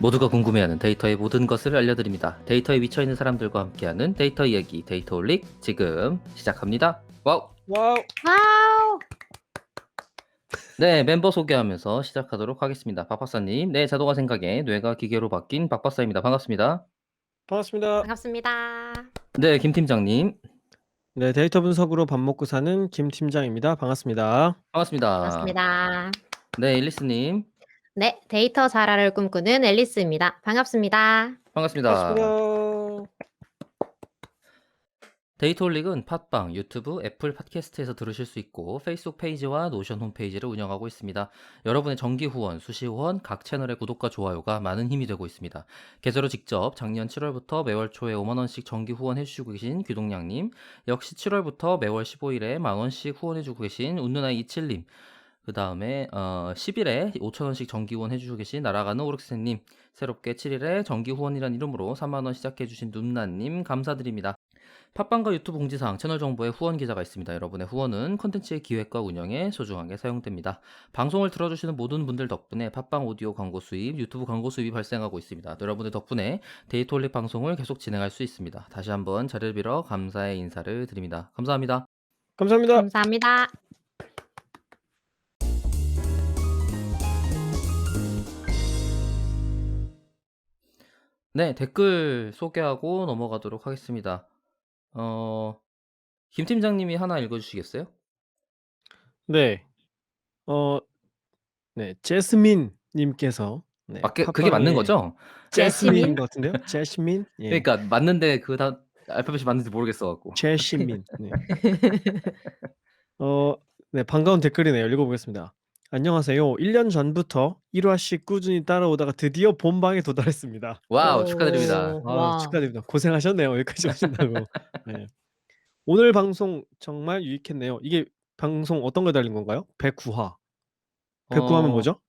모두가 궁금해하는 데이터의 모든 것을 알려드립니다. 데이터에 미쳐있는 사람들과 함께하는 데이터 이야기 데이터올릭 지금 시작합니다. 와우! 와우. 와우. 네, 멤버 소개하면서 시작하도록 하겠습니다. 박박사님, 네, 자동화 생각에 뇌가 기계로 바뀐 박박사입니다. 반갑습니다. 반갑습니다. 반갑습니다. 네, 김 팀장님, 네, 데이터 분석으로 밥 먹고 사는 김 팀장입니다. 반갑습니다. 반갑습니다. 반갑습니다. 네, 일리스님, 네, 데이터 자라를 꿈꾸는 앨리스입니다. 반갑습니다. 반갑습니다. 반갑습니다. 데이터올릭은 팟빵, 유튜브, 애플 팟캐스트에서 들으실 수 있고 페이스북 페이지와 노션 홈페이지를 운영하고 있습니다. 여러분의 정기 후원, 수시 후원, 각 채널의 구독과 좋아요가 많은 힘이 되고 있습니다. 계좌로 직접 작년 7월부터 매월 초에 5만원씩 정기 후원해주시고 계신 귀동량님, 역시 7월부터 매월 15일에 만원씩 후원해주고 계신 운누나이 27님, 그 다음에 10일에 5천원씩 정기 후원해주시고 계신 날아가는 오르크스님, 새롭게 7일에 정기 후원이란 이름으로 3만원 시작해주신 눈나님 감사드립니다. 팟빵과 유튜브 공지사항, 채널 정보에 후원 계좌가 있습니다. 여러분의 후원은 컨텐츠의 기획과 운영에 소중하게 사용됩니다. 방송을 들어주시는 모든 분들 덕분에 팟빵 오디오 광고 수입, 유튜브 광고 수입이 발생하고 있습니다. 여러분의 덕분에 데이터올릭 방송을 계속 진행할 수 있습니다. 다시 한번 자리를 빌어 감사의 인사를 드립니다. 감사합니다. 감사합니다. 감사합니다. 네, 댓글 소개하고 넘어가도록 하겠습니다. 김 팀장님이 하나 읽어주시겠어요? 네. 네, 제스민 님께서 네, 그게 맞는 팟빵에 제스민인 제시민? 것 같은데요. 제스민? 예. 그러니까 맞는데 알파벳이 맞는지 모르겠어 갖고. 제시민. 네. 네, 반가운 댓글이네요. 읽어보겠습니다. 안녕하세요. 1년 전부터 1화씩 꾸준히 따라오다가 드디어 본방에 도달했습니다. 와우, 축하드립니다. 와. 축하드립니다. 고생하셨네요. 여기까지 오신다고. 네. 오늘 방송 정말 유익했네요. 이게 방송 어떤 거 달린 건가요? 109화. 109화면 뭐죠?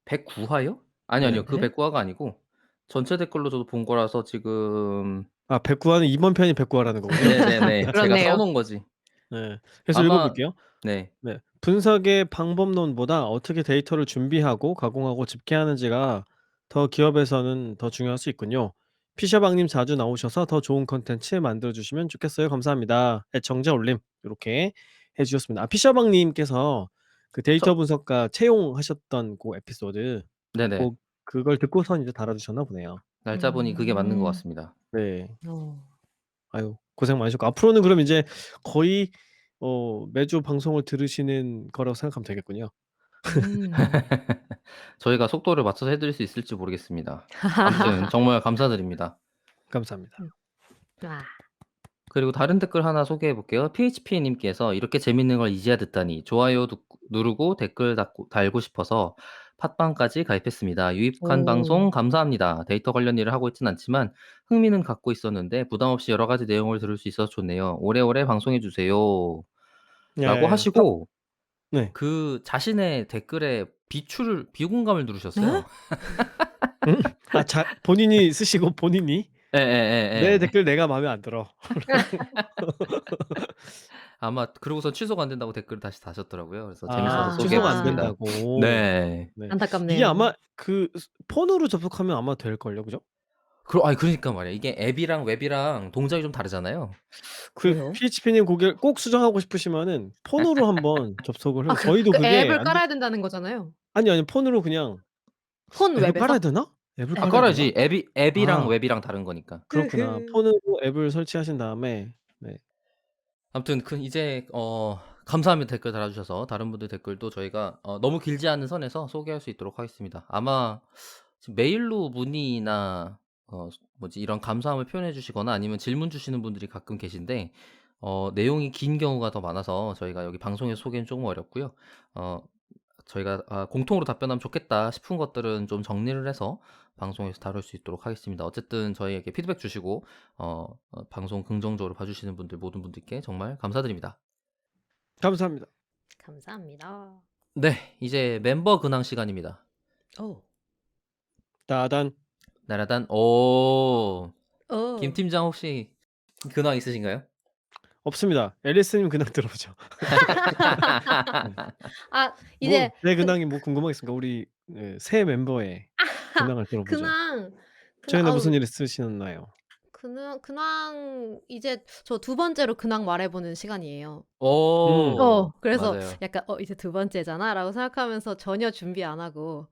109화요? 아니요. 네. 그 네? 109화가 아니고 전체 댓글로 저도 본 거라서 지금 109화는 이번 편이 109화라는 거군요. 네네네. 제가 그렇네요. 써놓은 거지. 네. 그래서 아마 읽어볼게요. 네. 네. 분석의 방법론보다 어떻게 데이터를 준비하고 가공하고 집계하는지가 더 기업에서는 더 중요할 수 있군요. 피셔방님 자주 나오셔서 더 좋은 컨텐츠 만들어주시면 좋겠어요. 감사합니다. 정자 올림 이렇게 해주셨습니다. 피셔방님께서 그 데이터 저 분석가 채용하셨던 그 에피소드 네네. 그걸 듣고선 이제 달아주셨나 보네요. 날짜 보니 그게 맞는 것 음. 같습니다. 네. 어. 아유 고생 많으셨고 앞으로는 그럼 이제 거의 매주 방송을 들으시는 거라고 생각하면 되겠군요. 음. 저희가 속도를 맞춰서 해 드릴 수 있을지 모르겠습니다. 아무튼 정말 감사드립니다. 감사합니다. 와. 그리고 다른 댓글 하나 소개해 볼게요. PHP님께서 이렇게 재밌는 걸 이제야 듣다니 좋아요 누르고 댓글 달고 싶어서 팟빵까지 가입했습니다. 유익한 오. 방송 감사합니다. 데이터 관련 일을 하고 있진 않지만 흥미는 갖고 있었는데 부담 없이 여러 가지 내용을 들을 수 있어서 좋네요. 오래오래 방송해 주세요. 라고 예. 하시고 네. 그 자신의 댓글에 비공감을 누르셨어요. 네? 음? 본인이 쓰시고 본인이 "내 예예예예. 댓글 내가 마음에 안 들어." 아마 그러고서 취소가 안 된다고 댓글을 다시 다셨더라고요. 그래서 재밌어서 소개해 취소가 안 봤습니다. 된다고. 네. 네. 이게 안타깝네요. 아마 폰으로 접속하면 아마 될걸요. 그죠? 그러니까 말이야. 이게 앱이랑 웹이랑 동작이 좀 다르잖아요. 그래요? PHP님 고객 꼭 수정하고 싶으시면은 폰으로 한번 접속을 해요. 아 저희도 그 그게 앱을 안 돼. 깔아야 된다는 거잖아요. 아니 폰으로 그냥 폰 앱을 깔아야 웹에서? 되나? 앱을 깔아야 되나? 깔아야지. 앱이랑 아 웹이랑 다른 거니까. 그렇구나. 폰으로 앱을 설치하신 다음에 네. 아무튼 이제 감사합니다. 댓글 달아 주셔서. 다른 분들 댓글도 저희가 너무 길지 않은 선에서 소개할 수 있도록 하겠습니다. 아마 지금 메일로 문의나 이런 감사함을 표현해 주시거나 아니면 질문 주시는 분들이 가끔 계신데 내용이 긴 경우가 더 많아서 저희가 여기 방송에서 소개는 조금 어렵고요. 저희가 공통으로 답변하면 좋겠다 싶은 것들은 좀 정리를 해서 방송에서 다룰 수 있도록 하겠습니다. 어쨌든 저희에게 피드백 주시고 방송 긍정적으로 봐주시는 분들 모든 분들께 정말 감사드립니다. 감사합니다. 감사합니다. 네, 이제 멤버 근황 시간입니다. 오. 따단. 나라단 김 어. 팀장 혹시 근황 있으신가요? 없습니다. 앨리스님 근황 들어보죠. 네. 아 이제 내 근황이 뭐 궁금하겠습니까? 우리 새 멤버의. 근황을 들어보죠. 근황, 근황, 최근에 무슨 아우, 일 있으셨나요? 근황, 이제 저 두 번째로 근황 말해보는 시간이에요. 음. 그래서 맞아요. 약간 이제 두 번째잖아 라고 생각하면서 전혀 준비 안 하고,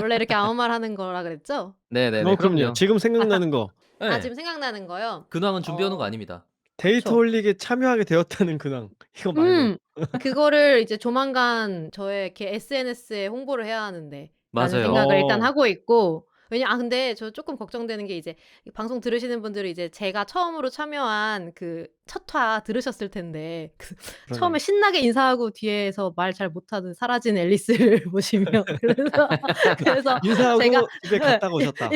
원래 이렇게 아무 말 하는 거라 그랬죠? 네네네. 그럼요. 그럼요. 지금 생각나는 거. 예. 지금 생각나는 거요? 근황은 준비해 오는 거 어, 아닙니다. 데이터 그쵸. 올리기에 참여하게 되었다는 근황. 이거 말고. 음, 그거를 이제 조만간 저의 이렇게 SNS에 홍보를 해야 하는데, 라는 맞아요. 생각을 일단 어. 하고 있고, 근데 저 조금 걱정되는 게 이제 이 방송 들으시는 분들은 이제 제가 처음으로 참여한 그 첫 화 들으셨을 텐데, 처음에 그러네요. 신나게 인사하고 뒤에서 말 잘 못하는 사라진 앨리스를 보시면, 그래서 제가 인사하고 집에 예, 갔다가 오셨다.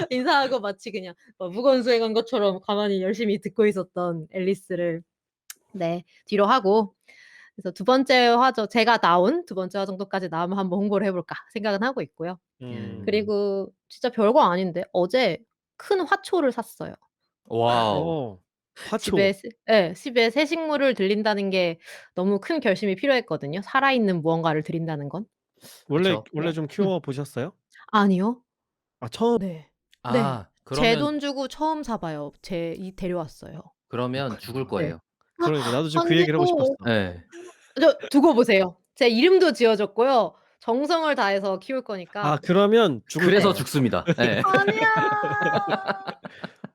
인사하고 마치 그냥 무거운 수행한 것처럼 가만히 열심히 듣고 있었던 앨리스를, 네, 뒤로 하고, 그래서 두 번째 화죠. 제가 나온 두 번째 화 정도까지 나오면 한번 홍보를 해 볼까 생각은 하고 있고요. 음. 그리고 진짜 별거 아닌데 어제 큰 화초를 샀어요. 와우. 어. 화초. 집에 새 식물을 들인다는 게 너무 큰 결심이 필요했거든요, 살아있는 무언가를 들인다는 건. 그쵸. 원래 네. 좀 키워 보셨어요? 아니요. 아 처음. 네. 네. 제 그러면 돈 주고 처음 사 봐요. 데려왔어요. 죽을 그래요. 네. 거예요. 그러니까 나도 지금 그 얘기를 하고 아니요. 싶었어. 예. 두고 보세요. 제 이름도 지어 줬고요. 정성을 다해서 키울 아 거니까. 그러면 죽을 그래서 거예요. 죽습니다. 예. 아니야.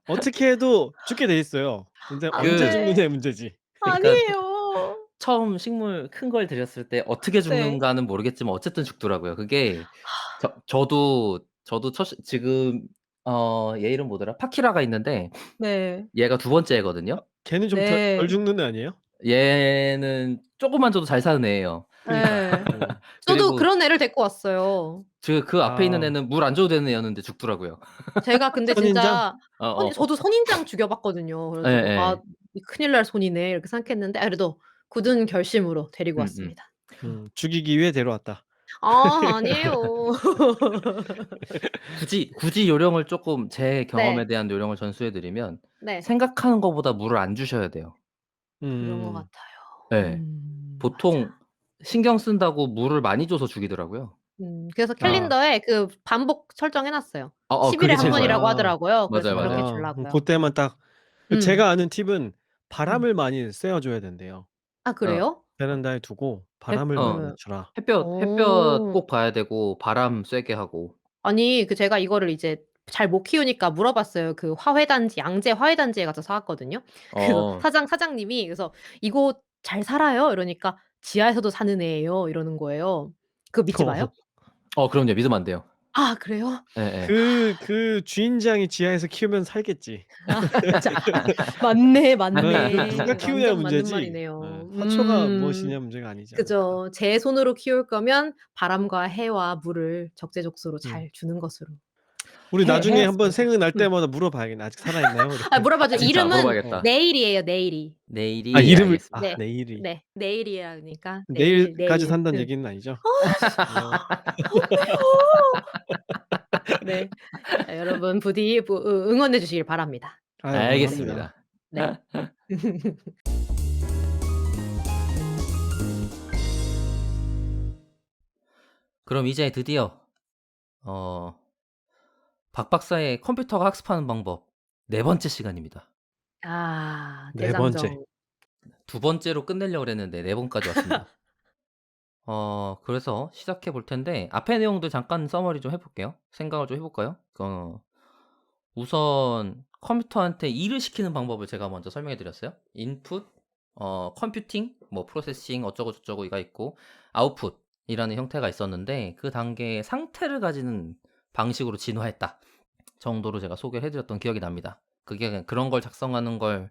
어떻게 해도 죽게 돼 있어요. 근데 안 언제 그 돼. 죽느냐의 문제지. 그러니까 아니에요. 처음 식물 큰 걸 들였을 때 어떻게 네. 죽는가는 모르겠지만 어쨌든 죽더라고요. 그게 저도 지금 얘 이름 뭐더라? 파키라가 있는데 네. 얘가 두 번째 애거든요. 걔는 좀 덜 네. 죽는 애 아니에요? 얘는 쪼금만 줘도 잘 사는 애예요. 그니까요. 예. 음. 저도 그리고 그런 애를 데리고 왔어요. 그 앞에 있는 아 애는 물 안 줘도 되는 애였는데 죽더라고요. 제가 근데 선인장? 진짜 어어. 저도 선인장 죽여 봤거든요. 그래 가지고 예예. 이 '큰일 날 손이네.' 이렇게 생각했는데, 그래도 굳은 결심으로 데리고 음음. 왔습니다. 죽이기 위해 데려왔다. 아니에요. 굳이 요령을 쪼끔 제 경험에 네. 대한 요령을 전수해 드리면 네. 생각하는 것보다 물을 안 주셔야 돼요. 그런 것 음. 같아요. 예. 맞아. 보통 신경 쓴다고 물을 많이 줘서 죽이더라고요. 그래서 아. 캘린더에 그 반복 설정해 놨어요. 10 일에 그게 한 제일 좋아요. 번이라고 아. 하더라고요. 그래서 맞아요, 그렇게 맞아요. 주려고요. 고때만 딱 음. 제가 아는 팁은 음. 바람을 많이 쐬어 줘야 된대요. 아, 어 그래요? 베란다에 두고 햇 바람을 많이 어 예. 주라. 햇볕 어. 꼭 봐야 되고 바람 쐬게 하고. 아니, 제가 이거를 이제 잘 못 키우니까 물어봤어요. 그 화훼단지, 양재 화훼단지에 가서 사 왔거든요. 그래서 어. 사장님이, 그래서 "이곳 잘 살아요?" 이러니까 "지하에서도 사는 애예요." 이러는 거예요. 그거 믿지 마요? 그럼요. 믿으면 안 돼요. 아, 그래요? 예예. 그 주인장이 지하에서 키우면 살겠지. 자, 맞네, 누가 맞네. 키우냐가 완전 맞는 문제지. 예. 말이네요. 화초가 무엇이냐 문제가 아니지 않을까. 그죠. 제 손으로 키울 거면 바람과 해와 물을 적재적소로 음. 잘 주는 것으로 우리 나중에 한번 해야겠습니다. 생각날 때마다 물어봐야겠네. "아직 살아있나요?" 이렇게. 물어봐 줘. 진짜 이름은 물어봐야겠다. 네일이에요, 네일이. 내일이 이름을 알겠습니다. 네. 내일이. 네. 네일이라니까. 내일까지 네일. 산다는 얘기는 아니죠? 어. 안 돼요. 네. 여러분 부디 응원해 주시길 바랍니다. 아유 응원합니다. 알겠습니다. 네. 그럼 이제 드디어 어 박 박사의 컴퓨터가 학습하는 방법 네 번째 시간입니다. 네 번째. 대장정. 두 번째로 끝내려고 그랬는데 네 번까지 왔습니다. 그래서 시작해 볼 텐데 앞의 내용들 잠깐 서머리 좀 해 볼게요. 생각을 좀 해 볼까요? 우선 컴퓨터한테 일을 시키는 방법을 제가 먼저 설명해 드렸어요. 인풋, 컴퓨팅, 뭐 프로세싱 어쩌고 저쩌고가 있고 아웃풋이라는 형태가 있었는데 그 단계의 상태를 가지는 방식으로 진화했다 정도로 제가 소개를 해 드렸던 기억이 납니다. 그게 그냥 그런 걸 작성하는 걸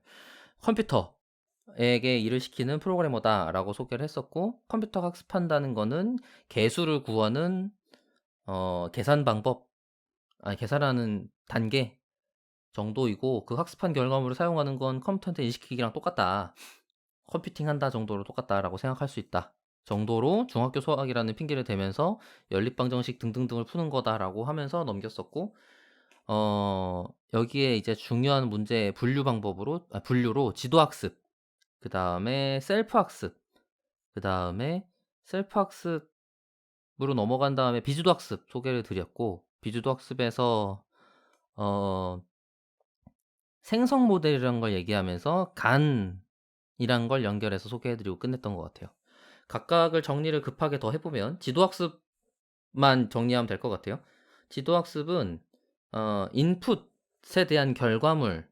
컴퓨터에게 일을 시키는 프로그래머다라고 소개를 했었고, 컴퓨터가 학습한다는 거는 개수를 구하는 계산 방법, 아니 계산하는 단계 정도이고, 그 학습한 결과물을 사용하는 건 컴퓨터한테 일시키기랑 똑같다. 컴퓨팅한다 정도로 똑같다라고 생각할 수 있다. 정도로 중학교 수학이라는 핑계를 대면서 연립방정식 등등등을 푸는 거다라고 하면서 넘겼었고, 여기에 이제 중요한 문제 분류로 지도학습, 그 다음에 셀프학습, 그 다음에 셀프학습으로 넘어간 다음에 비지도학습 소개를 드렸고, 비주도 학습에서 어 생성 모델이라는 걸 얘기하면서 간이란 걸 연결해서 소개해 드리고 끝냈던 것 같아요. 각각을 정리를 급하게 더 해 보면 지도학습만 정리하면 될 것 같아요. 지도학습은 인풋에 대한 결과물을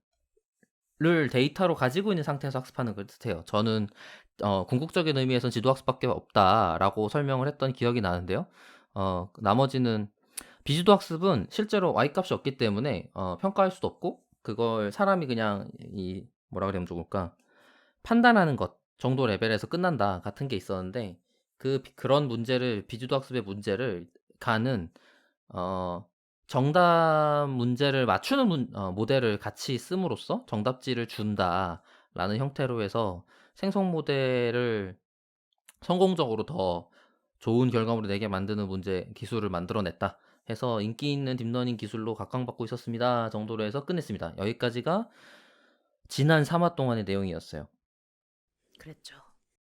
데이터로 가지고 있는 상태에서 학습하는 걸 뜻해요. 저는 궁극적인 의미에선 지도학습밖에 없다라고 설명을 했던 기억이 나는데요. 나머지는 비지도 학습은 실제로 y-값이 없기 때문에 평가할 수도 없고 그걸 사람이 그냥 뭐라 그러면 좋을까? 판단하는 것 정도 레벨에서 끝난다 같은 게 있었는데 그런 문제를 비지도 학습의 문제를 간은 정답 문제를 맞추는 모델을 같이 씀으로써 정답지를 준다라는 형태로 해서 생성 모델을 성공적으로 더 좋은 결과물을 내게 만드는 문제 기술을 만들어냈다 해서 인기 있는 딥러닝 기술로 각광받고 있었습니다 정도로 해서 끝냈습니다. 여기까지가 지난 3화 동안의 내용이었어요. 그랬죠.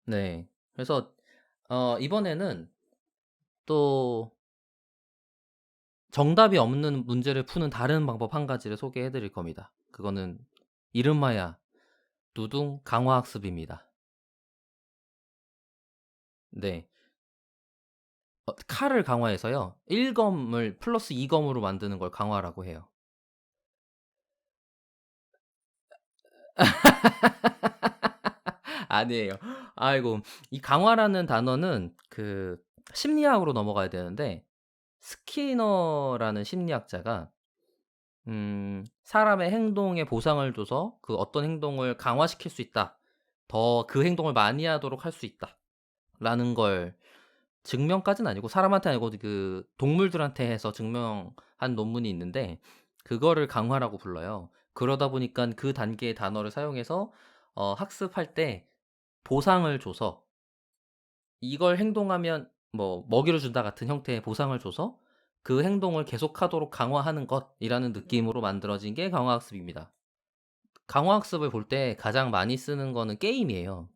네. 그래서 이번에는 또 정답이 없는 문제를 푸는 다른 방법 한 가지를 소개해 드릴 겁니다. 그거는 이름하여 누둥 강화학습입니다. 네. 칼을 강화해서요. 1검을 플러스 2검으로 만드는 걸 강화라고 해요. 아니에요. 아이고. 이 강화라는 단어는 심리학으로 넘어가야 되는데 스키너라는 심리학자가 사람의 행동에 보상을 줘서 그 어떤 행동을 강화시킬 수 있다. 더 그 행동을 많이 하도록 할 수 있다. 라는 걸 증명까지는 아니고 사람한테 아니고 그 동물들한테 해서 증명한 논문이 있는데 그거를 강화라고 불러요. 그러다 보니까 그 단계의 단어를 사용해서 학습할 때 보상을 줘서 이걸 행동하면 뭐 먹이를 준다 같은 형태의 보상을 줘서 그 행동을 계속하도록 강화하는 것이라는 느낌으로 만들어진 게 강화학습입니다. 강화학습을 볼 때 가장 많이 쓰는 거는 게임이에요.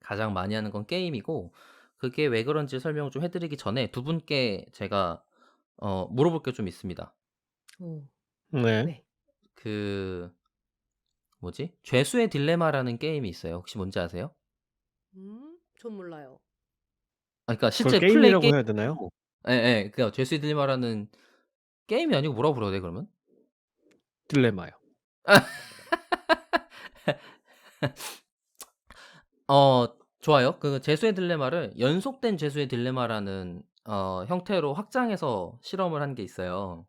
가장 많이 하는 건 게임이고 그게 왜 그런지 설명을 좀 해드리기 전에 두 분께 제가 물어볼 게 좀 있습니다. 오. 네. 네. 뭐지? 죄수의 딜레마라는 게임이 있어요. 혹시 뭔지 아세요? 전 몰라요. 그러니까 그걸 실제 플레이 게임이라고 해야 되나요? 게임이고 예. 그러니까 죄수의 딜레마라는 게임이 아니고 뭐라고 불러야 돼 그러면? 딜레마요. 좋아요. 그 죄수의 딜레마를 연속된 죄수의 딜레마라는 형태로 확장해서 실험을 한 게 있어요.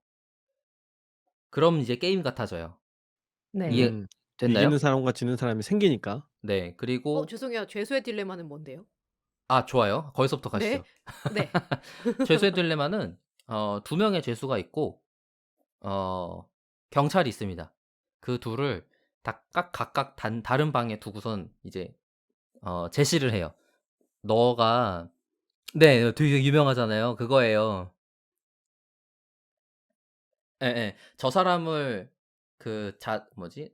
그럼 이제 게임 같아져요. 네. 이해 됐나요? 이기는 사람과 지는 사람이 생기니까. 네. 그리고 죄송해요. 죄수의 딜레마는 뭔데요? 좋아요. 거기서부터 네. 가시죠. 네. 죄수의 딜레마는 두 명의 죄수가 있고 경찰이 있습니다. 그 둘을 각각 다른 방에 두고선 이제 제시를 해요. 너가 네. 되게 유명하잖아요. 그거예요. 예예. 저 사람을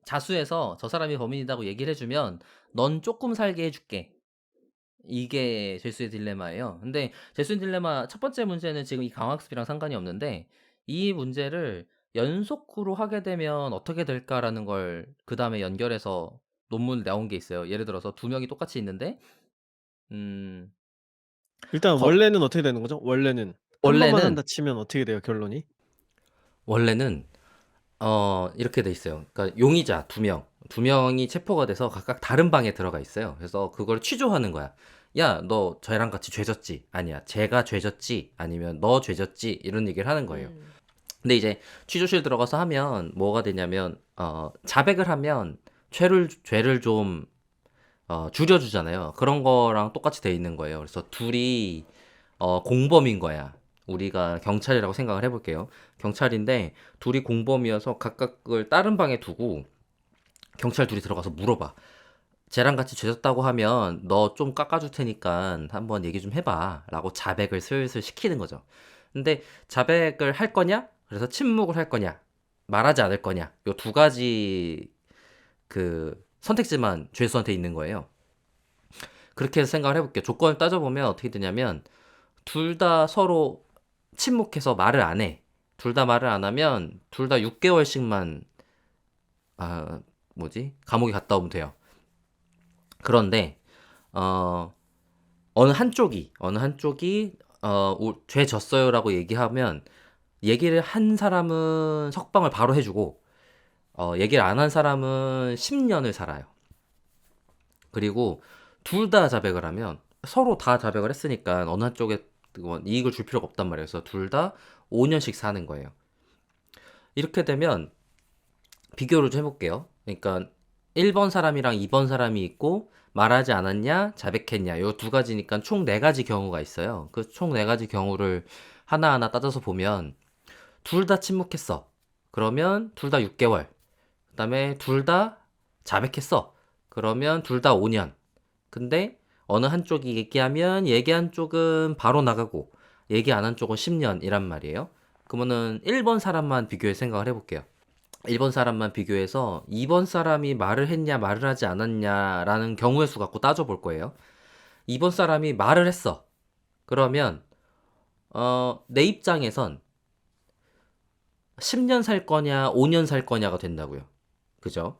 자수해서 저 사람이 범인이라고 얘기를 해 주면 "넌 쪼끔 살게 해 줄게." 이게 죄수의 딜레마예요. 근데 죄수의 딜레마 첫 번째 문제는 지금 이 강학습이랑 상관이 없는데 이 문제를 연속으로 하게 되면 어떻게 될까라는 걸 그다음에 연결해서 논문 나온 게 있어요. 예를 들어서 두 명이 똑같이 있는데 음 일단 거 원래는 어떻게 되는 거죠? 원래는 한 번만 원래는 한다 치면 어떻게 돼요, 결론이? 원래는 이렇게 돼 있어요. 그러니까 용의자 두 명이 체포가 돼서 각각 다른 방에 들어가 있어요. 그래서 그걸 취조하는 거야. "야, 너 쟤랑 같이 죄 졌지?" "아니야." "쟤가 죄 졌지?" 아니면 "너 죄 졌지?" 이런 얘기를 하는 거예요. 근데 이제 취조실 들어가서 하면 뭐가 되냐면 자백을 하면 죄를 좀 줄여 주잖아요. 그런 거랑 똑같이 돼 있는 거예요. 그래서 둘이 공범인 거야. 우리가 경찰이라고 생각을 해 볼게요. 경찰인데 둘이 공범이어서 각각을 다른 방에 두고 경찰 둘이 들어가서 물어봐. "쟤랑 같이 죄 졌다고 하면 너 좀 깎아 줄 테니까 한번 얘기 좀 해 봐."라고 자백을 슬슬 시키는 거죠. 근데 자백을 할 거냐? 그래서 침묵을 할 거냐? 말하지 않을 거냐? 요 두 가지 선택지만 죄수한테 있는 거예요. 그렇게 해서 생각을 해 볼게요. 조건을 따져 보면 어떻게 되냐면 둘 다 서로 침묵해서 말을 안 해. 둘 다 말을 안 하면 둘 다 6개월씩만 감옥에 갔다 오면 돼요. 그런데 어, 어느 한쪽이 죄 졌어요라고 얘기하면 얘기를 한 사람은 석방을 바로 해주고 얘기를 안 한 사람은 10년을 살아요. 그리고 둘 다 자백을 하면 서로 다 자백을 했으니까 어느 한쪽에 이익을 줄 필요가 없단 말이에요. 그래서 둘 다 5년씩 사는 거예요. 이렇게 되면 비교를 좀 해볼게요. 그러니까 1번 사람이랑 2번 사람이 있고 말하지 않았냐, 자백했냐 이 두 가지니까 총 4가지 경우가 있어요. 그 총 4가지 경우를 하나하나 따져서 보면 둘 다 침묵했어. 그러면 둘 다 6개월. 그 다음에 둘 다 자백했어. 그러면 둘 다 5년. 근데 어느 한쪽이 얘기하면 얘기한 쪽은 바로 나가고 얘기 안 한 쪽은 10년이란 말이에요. 그러면은 1번 사람만 비교해 생각을 해볼게요. 1번 사람만 비교해서 2번 사람이 말을 했냐 말을 하지 않았냐라는 경우의 수 갖고 따져볼 거예요. 2번 사람이 말을 했어. 그러면 내 입장에선 10년 살 거냐 5년 살 거냐가 된다고요. 그죠?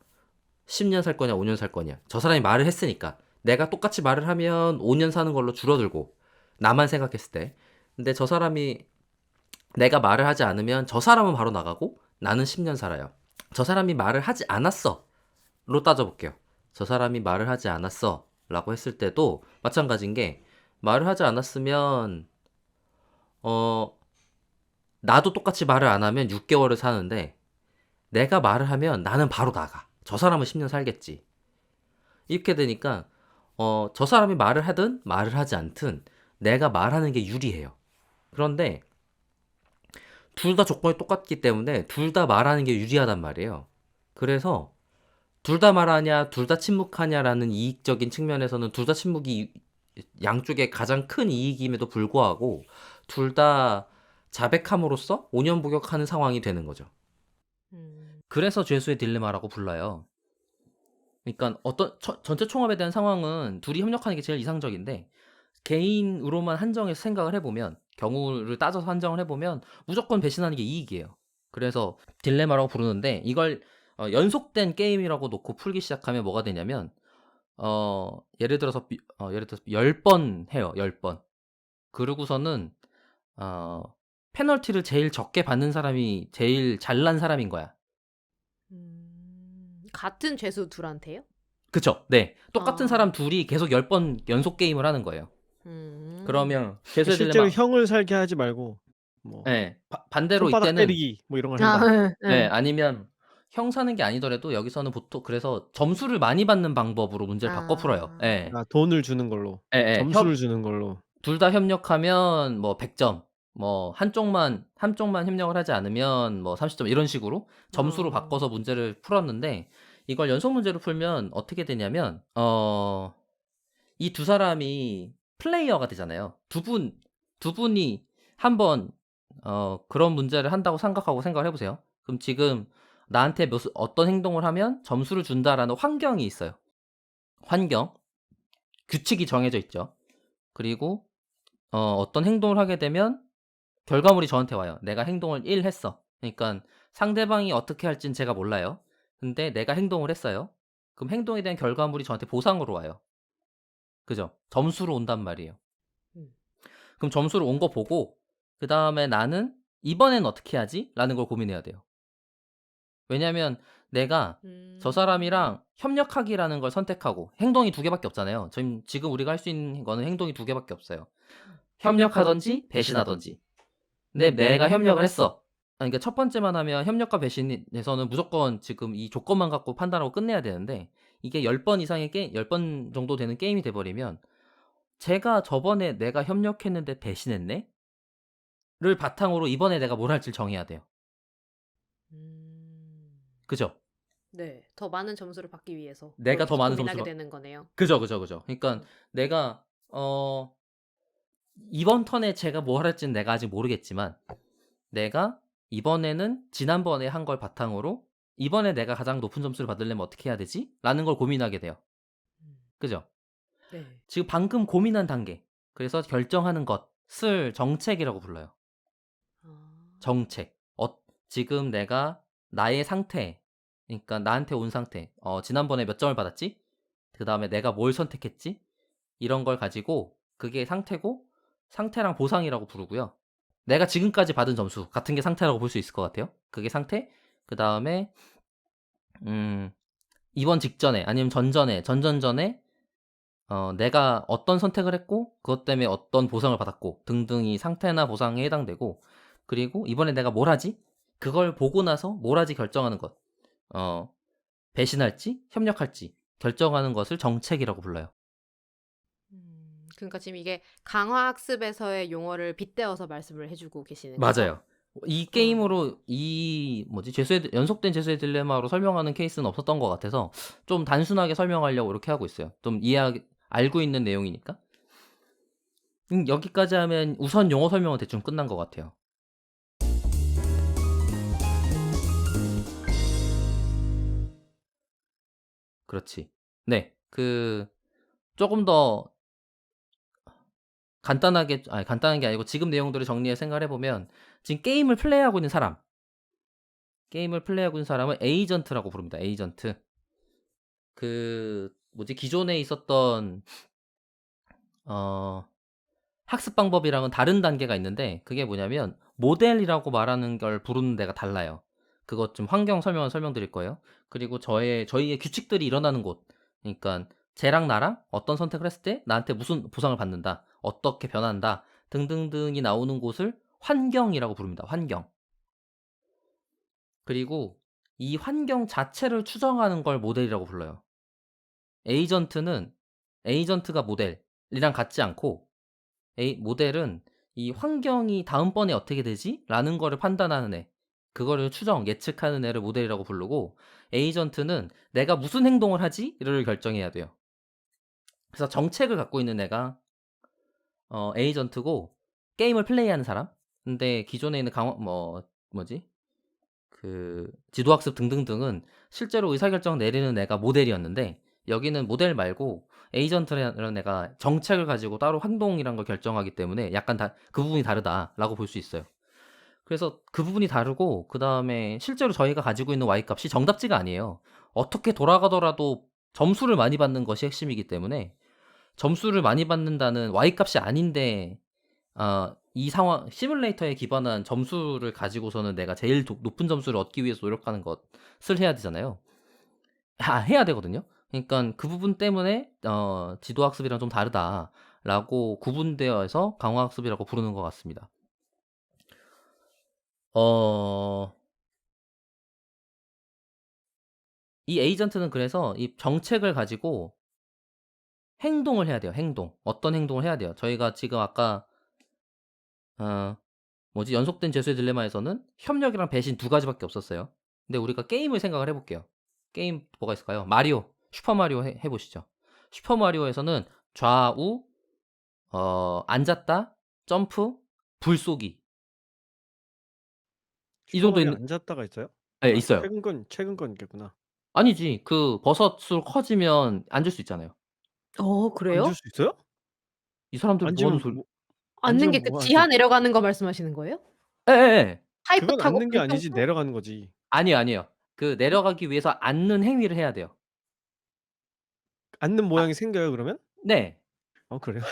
10년 살 거냐 5년 살 거냐. 저 사람이 말을 했으니까 내가 똑같이 말을 하면 5년 사는 걸로 줄어들고 나만 생각했을 때. 근데 저 사람이 내가 말을 하지 않으면 저 사람은 바로 나가고 나는 10년 살아요. 저 사람이 말을 하지 않았어 로 따져볼게요. 저 사람이 말을 하지 않았어 라고 했을 때도 마찬가지인 게 말을 하지 않았으면 나도 똑같이 말을 안 하면 6개월을 사는데 내가 말을 하면 나는 바로 나가. 저 사람은 10년 살겠지. 이렇게 되니까 저 사람이 말을 하든 말을 하지 않든 내가 말하는 게 유리해요. 그런데 둘 다 조건이 똑같기 때문에 둘 다 말하는 게 유리하단 말이에요. 그래서 둘 다 말하냐, 둘 다 침묵하냐라는 이익적인 측면에서는 둘 다 침묵이 양쪽에 가장 큰 이익임에도 불구하고 둘 다 자백함으로써 5년 복역하는 상황이 되는 거죠. 그래서 죄수의 딜레마라고 불러요. 그러니까 전체 총합에 대한 상황은 둘이 협력하는 게 제일 이상적인데 개인으로만 한정해서 생각을 해보면 경우를 따져서 한정을 해보면 무조건 배신하는 게 이익이에요. 그래서 딜레마라고 부르는데 이걸 연속된 게임이라고 놓고 풀기 시작하면 뭐가 되냐면 예를 들어서 10번 해요. 10번. 그러고서는 페널티를 제일 적게 받는 사람이 제일 잘난 사람인 거야. 같은 죄수 둘한테요? 그쵸? 네. 똑같은 아. 사람 둘이 계속 10번 연속 게임을 하는 거예요. 그러면 죄수의 실제로 딜레마. 형을 살게 하지 말고 뭐 네. 반대로 손바닥 이때는 때리기 뭐 이런 걸 한다. 네, 아니면 형 사는 게 아니더라도 여기서는 보통 그래서 점수를 많이 받는 방법으로 문제를 바꿔 풀어요. 예. 돈을 주는 걸로. 예, 예. 점수를 주는 걸로. 둘 다 협력하면 뭐 100점, 뭐 한쪽만 협력을 하지 않으면 뭐 30점 이런 식으로 점수로 바꿔서 문제를 풀었는데 이걸 연속 문제로 풀면 어떻게 되냐면 이 두 사람이 플레이어가 되잖아요. 두 분이 한번 그런 문제를 한다고 생각을 해보세요. 그럼 지금 나한테 어떤 행동을 하면 점수를 준다라는 환경이 있어요. 환경. 규칙이 정해져 있죠. 그리고 어떤 행동을 하게 되면 결과물이 저한테 와요. 내가 행동을 1 했어. 그러니까 상대방이 어떻게 할진 제가 몰라요. 근데 내가 행동을 했어요. 그럼 행동에 대한 결과물이 저한테 보상으로 와요. 그죠? 점수로 온단 말이에요. 그럼 점수로 온 거 보고 그 다음에 나는 이번엔 어떻게 하지? 라는 걸 고민해야 돼요. 왜냐면 내가 저 사람이랑 협력하기라는 걸 선택하고 행동이 2개밖에 없잖아요. 지금 우리가 할 수 있는 거는 행동이 2개밖에 없어요. 협력하든지 배신하든지. 근데 내가 협력을 했어. 그러니까 첫 번째만 하면 협력과 배신에서는 무조건 지금 이 조건만 갖고 판단하고 끝내야 되는데 이게 10번 이상의 10번 정도 되는 게임이 돼버리면 제가 저번에 내가 협력했는데 배신했네? 를 바탕으로 이번에 내가 뭘 할지 정해야 돼요. 그죠? 네. 더 많은 점수를 받기 위해서 내가 더 많은 고민하게 점수를 되는 거네요. 그죠. 그러니까 내가 이번 턴에 제가 뭘 할지는 내가 아직 모르겠지만 내가 이번에는 지난번에 한 걸 바탕으로 이번에 내가 가장 높은 점수를 받으려면 어떻게 해야 되지? 라는 걸 고민하게 돼요. 그죠? 네. 지금 방금 고민한 단계. 그래서 결정하는 것을 정책이라고 불러요. 정책. 지금 내가 나의 상태, 그러니까 나한테 온 상태, 지난번에 몇 점을 받았지? 그다음에 내가 뭘 선택했지? 이런 걸 가지고 그게 상태고 상태랑 보상이라고 부르고요. 내가 지금까지 받은 점수 같은 게 상태라고 볼 수 있을 것 같아요. 그게 상태. 그다음에 음 이번 직전에 아니면 전전에 전전전에 내가 어떤 선택을 했고 그것 때문에 어떤 보상을 받았고 등등이 상태나 보상에 해당되고, 그리고 이번에 내가 뭘 하지? 그걸 보고 나서 뭘 하지 결정하는 것. 어 배신할지 협력할지 결정하는 것을 정책이라고 불러요. 그러니까 지금 이게 강화학습에서의 용어를 빗대어서 말씀을 해주고 계시는 거죠? 맞아요. 이 아. 게임으로 이 뭐지 죄수의 연속된 죄수의 딜레마로 설명하는 케이스는 없었던 것 같아서 좀 단순하게 설명하려고 이렇게 하고 있어요. 좀 이해하기 알고 있는 내용이니까. 여기까지 하면 우선 용어 설명은 대충 끝난 것 같아요. 그렇지. 네. 조금 더 간단하게, 아니 간단한 게 아니고 지금 내용들을 정리해 생각을 해 보면, 지금 게임을 플레이하고 있는 사람을 에이전트라고 부릅니다. 에이전트. 기존에 있었던 어 학습 방법이랑은 다른 단계가 있는데, 그게 뭐냐면 모델이라고 말하는 걸 부르는 데가 달라요. 그것 좀 환경 설명을 설명드릴 거예요. 그리고 저희의 규칙들이 일어나는 곳. 그러니까 쟤랑 나랑 어떤 선택을 했을 때 나한테 무슨 보상을 받는다, 어떻게 변한다 등등등이 나오는 곳을 환경이라고 부릅니다. 환경. 그리고 이 환경 자체를 추정하는 걸 모델이라고 불러요. 에이전트는 에이전트가 모델이랑 같지 않고, 모델은 이 환경이 다음번에 어떻게 되지? 라는 거를 판단하는 애. 그거를 예측하는 애를 모델이라고 부르고, 에이전트는 내가 무슨 행동을 하지?를 결정해야 돼요. 그래서 정책을 갖고 있는 애가 에이전트고, 게임을 플레이하는 사람. 근데 기존에 있는 지도학습 등등등은 실제로 의사결정 내리는 애가 모델이었는데, 여기는 모델 말고 에이전트라는 애가 정책을 가지고 따로 행동이란 걸 결정하기 때문에 약간 그 부분이 다르다라고 볼 수 있어요. 그래서 그 부분이 다르고, 그 다음에 실제로 저희가 가지고 있는 Y값이 정답지가 아니에요. 어떻게 돌아가더라도 점수를 많이 받는 것이 핵심이기 때문에, 점수를 많이 받는다는 Y값이 아닌데 이 상황 시뮬레이터에 기반한 점수를 가지고서는 내가 제일 높은 점수를 얻기 위해서 노력하는 것을 해야 되잖아요. 해야 되거든요. 그러니까 그 부분 때문에 지도학습이랑 좀 다르다라고 구분되어서 강화학습이라고 부르는 것 같습니다. 이 에이전트는 그래서 이 정책을 가지고 행동을 해야 돼요. 어떤 행동을 해야 돼요. 저희가 지금 아까 연속된 재수의 딜레마에서는 협력이랑 배신 두 가지밖에 없었어요. 근데 우리가 게임을 생각을 해볼게요. 게임 뭐가 있을까요? 슈퍼 마리오 해보시죠. 슈퍼 마리오에서는 좌우, 앉았다, 점프, 불 쏘기. 이 정도 슈퍼마리오 있는, 앉았다가 있어요? 네, 아 있어요. 최근 건겠구나. 아니지, 버섯으로 커지면 앉을 수 있잖아요. 그래요? 앉을 수 있어요? 이 사람들 뭐 하는 앉으면 소리? 뭐 앉는 게 앉으면 그 뭐 지하 하지? 내려가는 거 말씀하시는 거예요? 예. 파이프 그건 타고 앉는 게 불 아니지 뿜고? 내려가는 거지. 아니에요. 내려가기 위해서 앉는 행위를 해야 돼요. 앉는 아, 모양이 생겨요 그러면? 네. 그래요?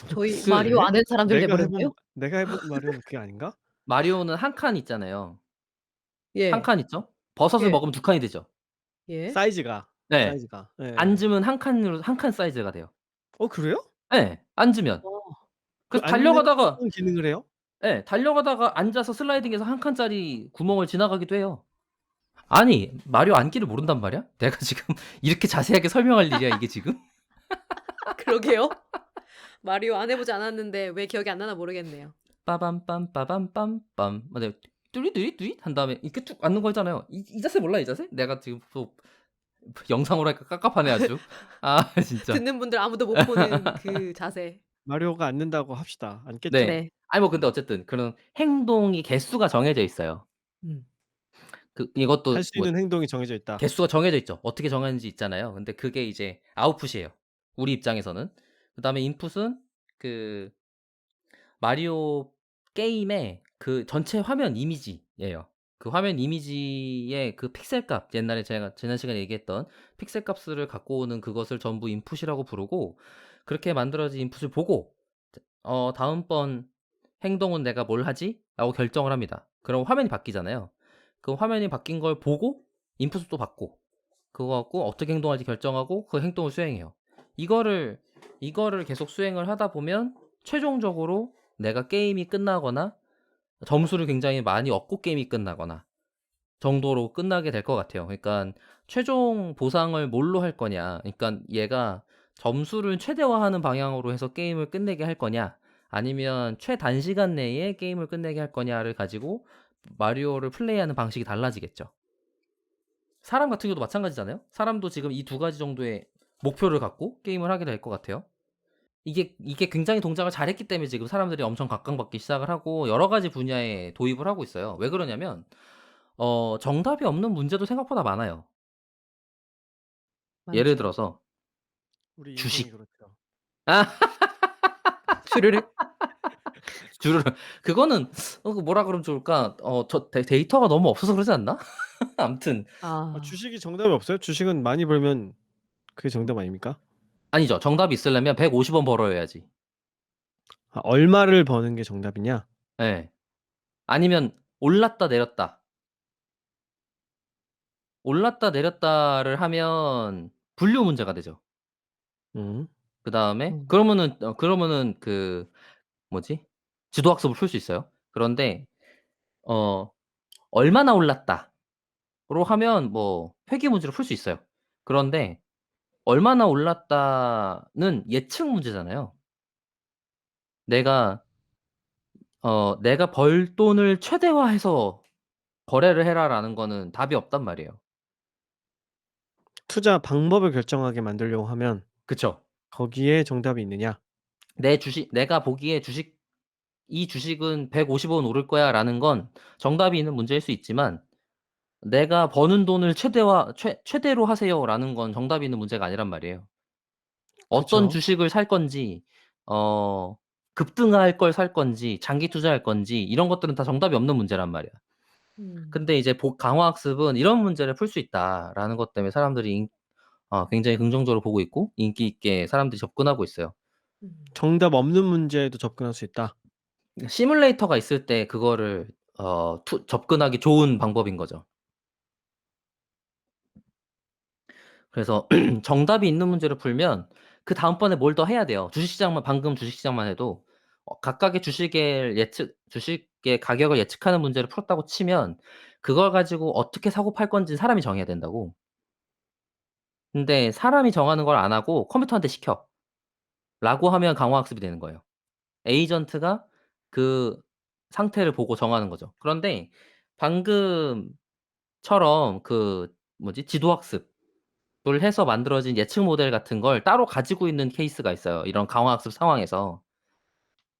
너무 저희 마리오 그래? 안 한 사람들 돼 버렸네요. 내가 해본 마리오는 그게 아닌가? 마리오는 한 칸 있잖아요. 한 예. 칸 있죠? 버섯을 예. 먹으면 두 칸이 되죠. 예. 사이즈가. 네. 예. 앉으면 한 칸 사이즈가 돼요. 그래요? 예. 앉으면. 어. 그래서 앉는 달려가다가, 기능을 해요? 예, 달려가다가 앉아서 슬라이딩해서 한 칸짜리 구멍을 지나가기도 해요. 아니, 마리오 앉기를 모른단 말이야? 내가 지금 이렇게 자세하게 설명할 일이야, 이게 지금? 그러게요. 마리오 안 해 보지 않았는데 왜 기억이 안 나나 모르겠네요. 빠밤 빠밤 네. 뚜리뚜리 한 다음에 이렇게 쭉 앉는 거 있잖아요. 이 자세 몰라, 이 자세? 내가 지금 또 영상으로 하니까 깝깝하네 아주. 진짜. 듣는 분들 아무도 못 보는 그 자세. 마리오가 앉는다고 합시다. 앉겠죠? 네. 네. 아니 근데 어쨌든 그런 행동이 개수가 정해져 있어요. 음. 할 이것도 수 있는 행동이 정해져 있다. 개수가 정해져 있죠. 어떻게 정하는지 있잖아요. 근데 그게 이제 아웃풋이에요, 우리 입장에서는. 그다음에 인풋은 마리오 게임의 그 전체 화면 이미지예요. 그 화면 이미지의 그 픽셀 값, 옛날에 제가 지난 시간에 얘기했던 픽셀 값을 갖고 오는 그것을 전부 인풋이라고 부르고, 그렇게 만들어진 인풋을 보고 다음번 행동은 내가 뭘 하지? 라고 결정을 합니다. 그럼 화면이 바뀌잖아요. 그 화면이 바뀐 걸 보고 인풋을 또 받고, 그거 갖고 어떻게 행동할지 결정하고 그 행동을 수행해요. 이거를 계속 수행을 하다 보면 최종적으로 내가 게임이 끝나거나 점수를 굉장히 많이 얻고 게임이 끝나거나 정도로 끝나게 될 것 같아요. 그러니까 최종 보상을 뭘로 할 거냐, 그러니까 얘가 점수를 최대화하는 방향으로 해서 게임을 끝내게 할 거냐, 아니면 최단시간 내에 게임을 끝내게 할 거냐를 가지고 마리오를 플레이하는 방식이 달라지겠죠. 사람 같은 경우도 마찬가지잖아요. 사람도 지금 이 두 가지 정도의 목표를 갖고 게임을 하게 될 것 같아요. 이게 굉장히 동작을 잘했기 때문에 지금 사람들이 엄청 각광받기 시작을 하고 여러 가지 분야에 도입을 하고 있어요. 왜 그러냐면 정답이 없는 문제도 생각보다 많아요. 예를 많죠. 들어서 우리 인생이 주식. 그렇죠. 아, 주르륵. 주르륵. 그거는 그 뭐라 그러면 좋을까? 데이터가 너무 없어서 그러지 않나? 아무튼 아. 주식이 정답이 없어요? 주식은 많이 벌면 그게 정답 아닙니까? 아니죠. 정답이 있으려면 150원 벌어야지. 얼마를 버는 게 정답이냐? 예. 아니면 올랐다 내렸다. 올랐다 내렸다를 하면 분류 문제가 되죠. 음. 그다음에 음. 그러면은 그 뭐지? 지도 학습을 풀 수 있어요. 그런데 어 얼마나 올랐다로 하면 뭐 회귀 문제를 풀 수 있어요. 그런데 얼마나 올랐다는 예측 문제잖아요. 내가 내가 벌 돈을 최대화해서 거래를 해라라는 거는 답이 없단 말이에요. 투자 방법을 결정하게 만들려고 하면 그쵸? 거기에 정답이 있느냐? 내가 보기에 이 주식은 150원 오를 거야라는 건 정답이 있는 문제일 수 있지만, 내가 버는 돈을 최대로 하세요라는 건 정답이 있는 문제가 아니란 말이에요. 어떤 그쵸. 주식을 살 건지, 급등할 걸 살 건지, 장기 투자할 건지, 이런 것들은 다 정답이 없는 문제란 말이야. 음. 근데 이제 강화학습은 이런 문제를 풀 수 있다라는 것 때문에 사람들이 굉장히 긍정적으로 보고 있고 인기 있게 사람들이 접근하고 있어요. 음. 정답 없는 문제에도 접근할 수 있다. 시뮬레이터가 있을 때 그거를 접근하기 좋은 방법인 거죠. 그래서 정답이 있는 문제를 풀면 그 다음번에 뭘 더 해야 돼요. 방금 주식시장만 해도 각각의 주식의 가격을 예측하는 문제를 풀었다고 치면 그걸 가지고 어떻게 사고 팔 건지는 사람이 정해야 된다고. 근데 사람이 정하는 걸 안 하고 컴퓨터한테 시켜. 라고 하면 강화학습이 되는 거예요. 에이전트가 그 상태를 보고 정하는 거죠. 그런데 방금처럼 지도학습을 해서 만들어진 예측 모델 같은 걸 따로 가지고 있는 케이스가 있어요, 이런 강화학습 상황에서.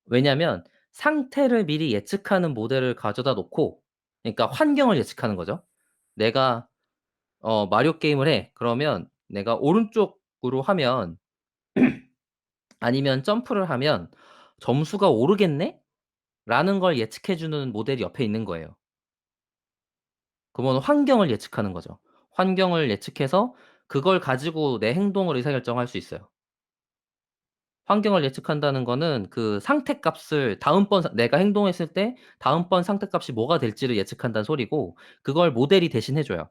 왜냐면 상태를 미리 예측하는 모델을 가져다 놓고, 그러니까 환경을 예측하는 거죠. 내가 마리오 게임을 해. 그러면 내가 오른쪽으로 하면 아니면 점프를 하면 '점수가 오르겠네?' 라는 걸 예측해 주는 모델이 옆에 있는 거예요. 그거는 환경을 예측하는 거죠. 환경을 예측해서 그걸 가지고 내 행동을 의사결정할 수 있어요. 환경을 예측한다는 거는 그 상태값을 내가 행동했을 때 다음번 상태값이 뭐가 될지를 예측한다는 소리고, 그걸 모델이 대신해 줘요.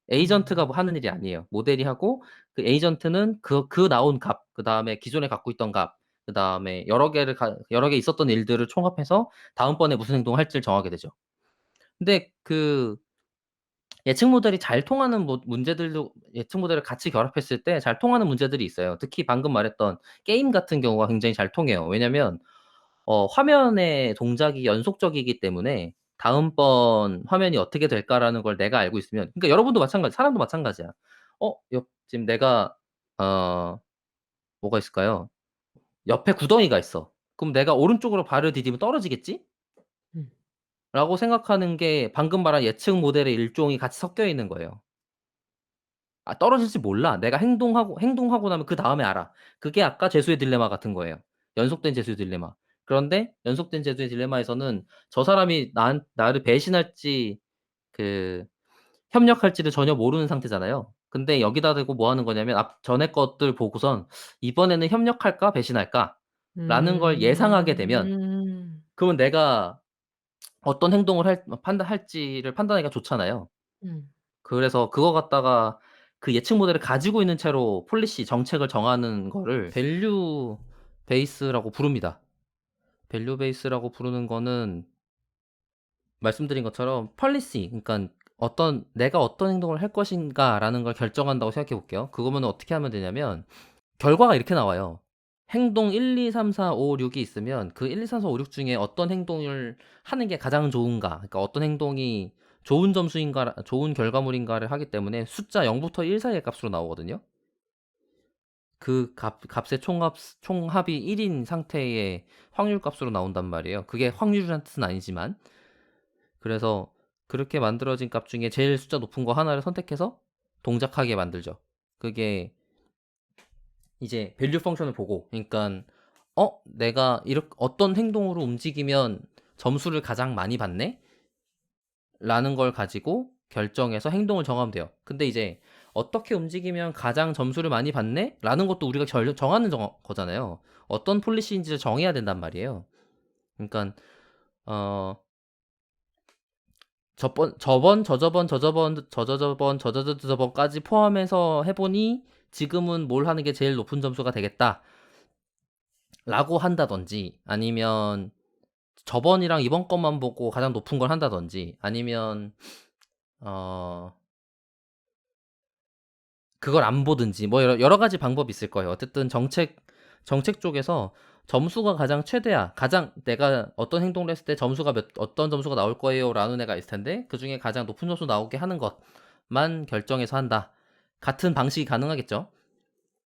에이전트가 뭐 하는 일이 아니에요. 모델이 하고, 그 에이전트는 그 나온 값, 그다음에 기존에 갖고 있던 값, 그다음에 여러 개 있었던 일들을 총합해서 다음번에 무슨 행동을 할지를 정하게 되죠. 근데 그 예측 모델이 잘 통하는 문제들도, 예측 모델을 같이 결합했을 때 잘 통하는 문제들이 있어요. 특히 방금 말했던 게임 같은 경우가 굉장히 잘 통해요. 왜냐면 화면의 동작이 연속적이기 때문에 다음번 화면이 어떻게 될까라는 걸 내가 알고 있으면, 그러니까 여러분도 사람도 마찬가지야. 지금 내가 어 뭐가 있을까요? 옆에 구덩이가 있어. 그럼 내가 오른쪽으로 발을 디디면 떨어지겠지? 음. 라고 생각하는 게 방금 말한 예측 모델의 일종이 같이 섞여 있는 거예요. 떨어질지 몰라. 내가 행동하고 나면 그다음에 알아. 그게 아까 재수의 딜레마 같은 거예요. 연속된 재수의 딜레마. 그런데 연속된 재수의 딜레마에서는 저 사람이 나를 배신할지 협력할지를 전혀 모르는 상태잖아요. 근데 여기다 대고 뭐 하는 거냐면 전에 것들 보고선 '이번에는 협력할까 배신할까?'라는 걸 예상하게 되면 음. 그러면 내가 어떤 행동을 할지를 판단하기가 좋잖아요. 음. 그래서 그거 갖다가 그 예측 모델을 가지고 있는 채로 정책을 정하는 거를 밸류 베이스라고 부릅니다. 밸류 베이스라고 부르는 거는 말씀드린 것처럼 그러니깐 내가 어떤 행동을 할 것인가라는 걸 결정한다고 생각해 볼게요. 그거면은 어떻게 하면 되냐면 결과가 이렇게 나와요. 행동 1, 2, 3, 4, 5, 6이 있으면 그 1, 2, 3, 4, 5, 6 중에 어떤 행동을 하는 게 가장 좋은가, 그러니까 어떤 행동이 좋은 점수인가, 좋은 결과물인가를 하기 때문에 숫자 0부터 1 사이의 값으로 나오거든요. 그 값의 총합이 1인 상태의 확률 값으로 나온단 말이에요. 그게 확률이라는 뜻은 아니지만. 그래서 그렇게 만들어진 값 중에 제일 숫자 높은 거 하나를 선택해서 동작하게 만들죠. 그게 이제 밸류 펑션을 보고, 그러니까 내가 이렇게 어떤 행동으로 움직이면 점수를 가장 많이 받네? 라는 걸 가지고 결정해서 행동을 정하면 돼요. 근데 이제 어떻게 움직이면 가장 점수를 많이 받네? 라는 것도 우리가 정하는 거잖아요. 어떤 폴리시인지를 정해야 된단 말이에요. 그러니까 저번까지 포함해서 해보니 지금은 뭘 하는 게 제일 높은 점수가 되겠다 라고 한다든지, 아니면 저번이랑 이번 것만 보고 가장 높은 걸 한다든지, 아니면 그걸 안 보든지, 뭐 여러 가지 방법이 있을 거예요. 어쨌든 정책 쪽에서 점수가 가장 최대야, 내가 어떤 행동을 했을 때 어떤 점수가 나올 거예요 라는 애가 있을 텐데, 그 중에 가장 높은 점수 나오게 하는 것만 결정해서 한다. 같은 방식이 가능하겠죠.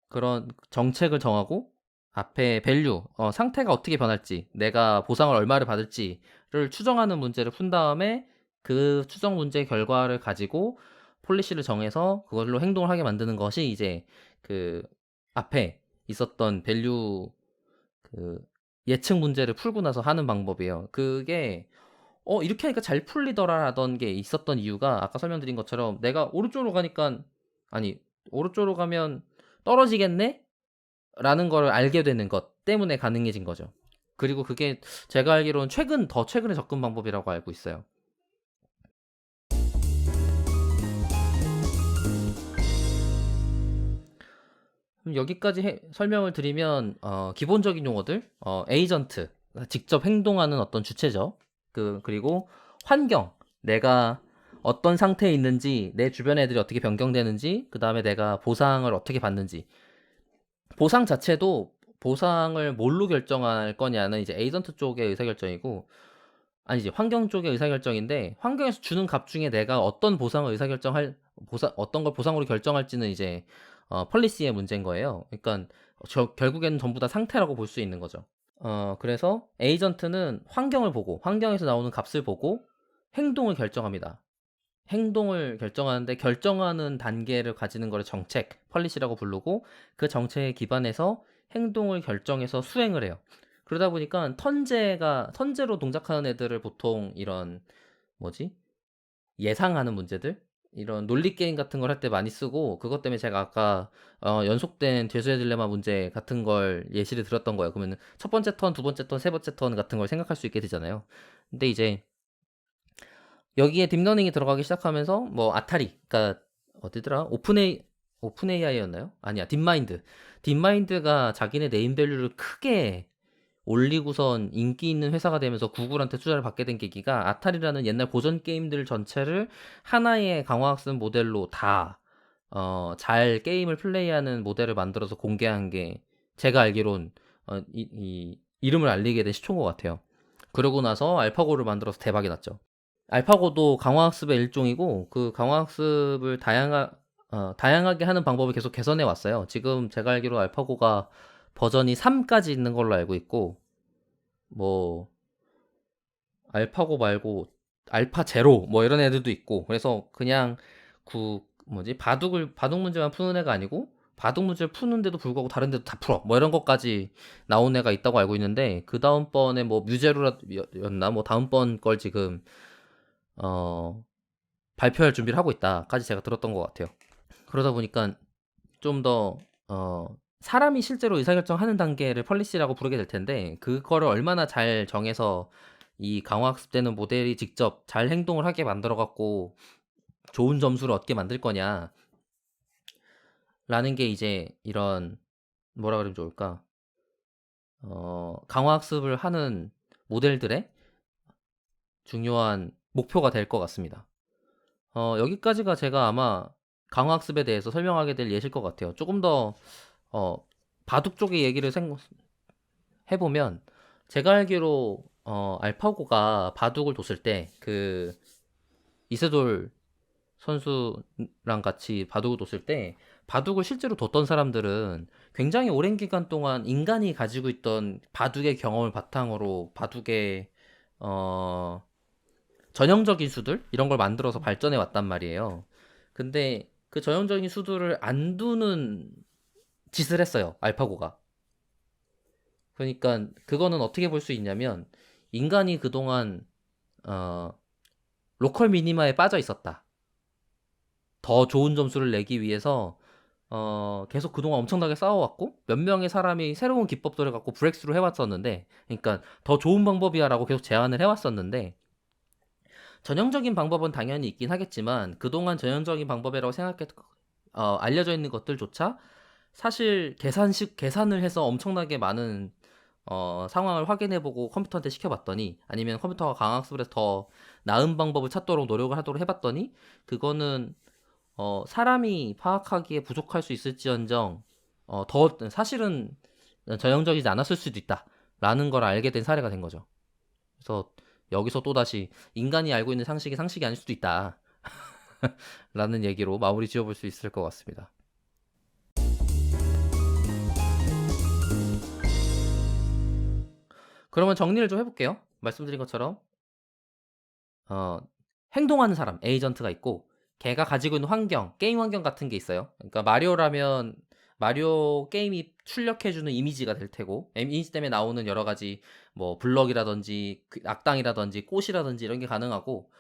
그런 정책을 정하고 앞에 밸류, 상태가 어떻게 변할지, 내가 보상을 얼마를 받을지를 추정하는 문제를 푼 다음에 그 추정 문제의 결과를 가지고 폴리시를 정해서 그걸로 행동을 하게 만드는 것이 이제 그 앞에 있었던 밸류 예측 문제를 풀고 나서 하는 방법이에요. 그게 이렇게 하니까 잘 풀리더라라던 게 있었던 이유가, 아까 설명드린 것처럼 내가 오른쪽으로 가면 떨어지겠네? 라는 걸 알게 되는 것 때문에 가능해진 거죠. 그리고 그게 제가 알기로는 더 최근에 접근 방법이라고 알고 있어요. 그럼 여기까지 설명을 드리면 기본적인 용어들, 에이전트, 직접 행동하는 어떤 주체죠. 그리고 환경, 내가 어떤 상태에 있는지, 내 주변 애들이 어떻게 변경되는지, 그 다음에 내가 보상을 어떻게 받는지. 보상 자체도 보상을 뭘로 결정할 거냐는 이제 에이전트 쪽의 의사결정이고, 아니지, 환경 쪽의 의사결정인데, 환경에서 주는 값 중에 내가 어떤 보상을 어떤 걸 보상으로 결정할지는 이제 펄리시의 문제인 거예요. 그러니까 결국에는 전부 다 상태라고 볼 수 있는 거죠. 그래서 에이전트는 환경을 보고, 환경에서 나오는 값을 보고 행동을 결정합니다. 행동을 결정하는데, 결정하는 단계를 가지는 거를 펄리시라고 부르고, 그 정책에 기반해서 행동을 결정해서 수행을 해요. 그러다 보니까 턴제로 동작하는 애들을 보통 이런 예상하는 문제들, 이런 논리 게임 같은 걸 할 때 많이 쓰고, 그것 때문에 제가 아까 연속된 죄수의 딜레마 문제 같은 걸 예시를 들었던 거예요. 그러면 첫 번째 턴, 두 번째 턴, 세 번째 턴 같은 걸 생각할 수 있게 되잖아요. 근데 이제 여기에 딥러닝이 들어가기 시작하면서 뭐 아타리, 그러니까 어디더라? 오픈AI였나요? 아니야, 딥마인드가 자기네 네임밸류를 크게 올리고선 인기 있는 회사가 되면서 구글한테 투자를 받게 된 계기가, 아타리라는 옛날 고전 게임들 전체를 하나의 강화학습 모델로 다 잘 게임을 플레이하는 모델을 만들어서 공개한 게, 제가 알기론 이 이름을 알리게 된 시초인 것 같아요. 그러고 나서 알파고를 만들어서 대박이 났죠. 알파고도 강화학습의 일종이고, 그 강화학습을 다양하게 하는 방법을 계속 개선해 왔어요. 지금 제가 알기로 알파고가 버전이 3까지 있는 걸로 알고 있고, 뭐 알파고 말고 알파 제로 뭐 이런 애들도 있고, 그래서 그냥 바둑 문제만 푸는 애가 아니고, 바둑 문제를 푸는데도 불구하고 다른 데도 다 풀어, 뭐 이런 것까지 나온 애가 있다고 알고 있는데, 그 다음번에 뭐 뮤제로였나, 뭐 다음번 걸 지금 발표할 준비를 하고 있다까지 제가 들었던 것 같아요. 그러다 보니까 좀 더 사람이 실제로 의사결정하는 단계를 펄리시라고 부르게 될 텐데 그거를 얼마나 잘 정해서 이 강화학습되는 모델이 직접 잘 행동을 하게 만들어 갖고 좋은 점수를 얻게 만들 거냐라는 게 이제 이런 뭐라 그러면 좋을까? 강화학습을 하는 모델들의 중요한 목표가 될 것 같습니다. 여기까지가 제가 아마 강화학습에 대해서 설명하게 될 예시일 것 같아요. 조금 더 바둑 쪽의 얘기를 해보면 제가 알기로 알파고가 바둑을 뒀을 때 그 이세돌 선수랑 같이 바둑을 뒀을 때 바둑을 실제로 뒀던 사람들은 굉장히 오랜 기간 동안 인간이 가지고 있던 바둑의 경험을 바탕으로 바둑의 전형적인 수들 이런 걸 만들어서 발전해 왔단 말이에요. 근데 그 전형적인 수들을 안 두는 짓을 했어요. 알파고가. 그러니까 그거는 어떻게 볼 수 있냐면 인간이 그동안 로컬 미니마에 빠져 있었다. 더 좋은 점수를 내기 위해서 계속 그동안 엄청나게 싸워왔고 몇 명의 사람이 새로운 기법들을 갖고 브렉스루 해왔었는데 그러니까 더 좋은 방법이야라고 계속 제안을 해왔었는데 전형적인 방법은 당연히 있긴 하겠지만 그동안 전형적인 방법이라고 알려져 있는 것들조차 사실 계산을 해서 엄청나게 많은 상황을 확인해보고 컴퓨터한테 시켜봤더니 아니면 컴퓨터가 강학습을 해서 더 나은 방법을 찾도록 노력을 하도록 해봤더니 그거는 사람이 파악하기에 부족할 수 있을지언정 더 사실은 전형적이지 않았을 수도 있다라는 걸 알게 된 사례가 된 거죠. 그래서 여기서 또다시 인간이 알고 있는 상식이 아닐 수도 있다 라는 얘기로 마무리 지어볼 수 있을 것 같습니다. 그러면 정리를 좀 해볼게요. 말씀드린 것처럼 행동하는 사람, 에이전트가 있고 걔가 가지고 있는 환경, 게임 환경 같은 게 있어요. 그러니까 마리오라면 마리오 게임이 출력해주는 이미지가 될 테고 이미지 때문에 나오는 여러 가지 뭐 블럭이라든지 악당이라든지 꽃이라든지 이런 게 가능하고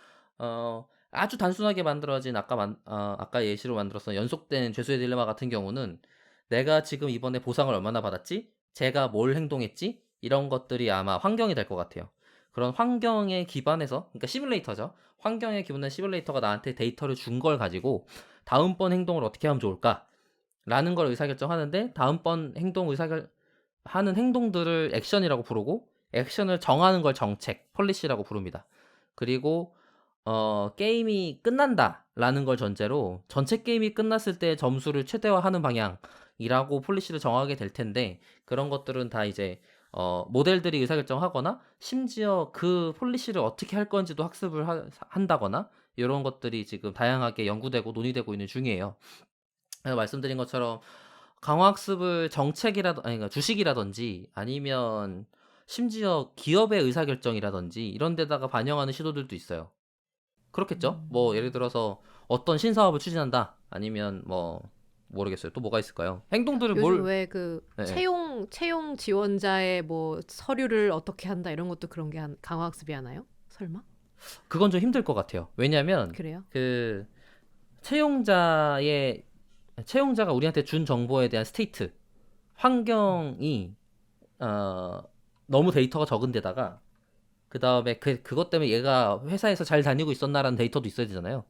아주 단순하게 만들어진 아까 예시로 만들었던 연속된 죄수의 딜레마 같은 경우는 내가 지금 이번에 보상을 얼마나 받았지? 제가 뭘 행동했지? 이런 것들이 아마 환경이 될 것 같아요. 그런 환경에 기반해서 그러니까 시뮬레이터죠. 환경에 기반한 시뮬레이터가 나한테 데이터를 준 걸 가지고 다음번 행동을 어떻게 하면 좋을까? 라는 걸 의사결정하는데 다음번 하는 행동들을 액션이라고 부르고 액션을 정하는 걸 정책, 폴리시라고 부릅니다. 그리고 게임이 끝난다라는 걸 전제로 전체 게임이 끝났을 때 점수를 최대화하는 방향이라고 폴리시를 정하게 될 텐데 그런 것들은 다 이제 모델들이 의사결정하거나 심지어 그 폴리시를 어떻게 할 건지도 학습을 한다거나 이런 것들이 지금 다양하게 연구되고 논의되고 있는 중이에요. 말씀드린 것처럼 강화학습을 그러니까 주식이라든지 아니면 심지어 기업의 의사결정이라든지 이런 데다가 반영하는 시도들도 있어요. 그렇겠죠? 뭐 예를 들어서 어떤 신사업을 추진한다 아니면 뭐 모르겠어요. 또 뭐가 있을까요? 행동들을 요즘 왜 그 네. 채용 지원자의 뭐 서류를 어떻게 한다 이런 것도 그런 게 강화학습이 하나요? 설마? 그건 좀 힘들 것 같아요. 왜냐하면 그래요? 그 채용자가 우리한테 준 정보에 대한 스테이트 환경이 너무 데이터가 적은 데다가 그 다음에 그것 때문에 얘가 회사에서 잘 다니고 있었나라는 데이터도 있어야 되잖아요.